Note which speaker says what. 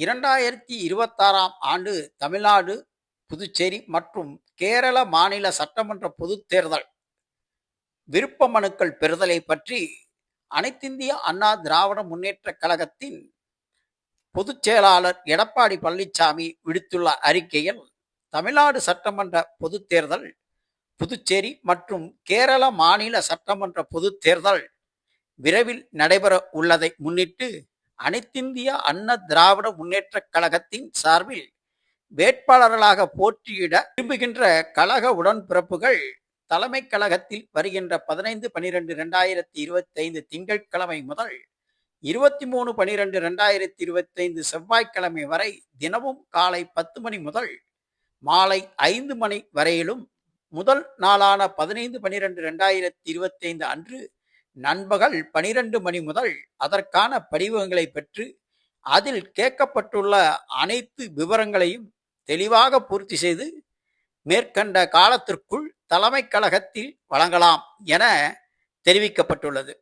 Speaker 1: 2026ஆம் ஆண்டு தமிழ்நாடு, புதுச்சேரி மற்றும் கேரள மாநில சட்டமன்ற பொதுத் தேர்தல் விருப்ப மனுக்கள் பெறுதலை பற்றி அனைத்திந்திய அண்ணா திராவிட முன்னேற்றக் கழகத்தின் பொதுச் செயலாளர் எடப்பாடி பழனிசாமி விடுத்துள்ள அறிக்கையில், தமிழ்நாடு சட்டமன்ற பொதுத் தேர்தல், புதுச்சேரி மற்றும் கேரள மாநில சட்டமன்ற பொதுத் தேர்தல் விரைவில் நடைபெற உள்ளதை முன்னிட்டு அனைத்திந்திய அண்ணா திராவிட முன்னேற்றக் கழகத்தின் சார்பில் வேட்பாளர்களாக போட்டியிட விரும்புகின்ற கழக உடன்பிறப்புகள் தலைமை கழகத்தில் வருகின்ற 15/12/2025 திங்கட்கிழமை முதல் 23/12/2025 செவ்வாய்க்கிழமை வரை தினமும் காலை 10 மணி முதல் மாலை 5 மணி வரையிலும், முதல் நாளான 15/12/2025 அன்று நண்பகல் 12 மணி முதல் அதற்கான படிவங்களை பெற்று அதில் கேட்கப்பட்டுள்ள அனைத்து விவரங்களையும் தெளிவாக பூர்த்தி செய்து மேற்கண்ட காலத்திற்குள் தலைமை கழகத்தில் வழங்கலாம் என தெரிவிக்கப்பட்டுள்ளது.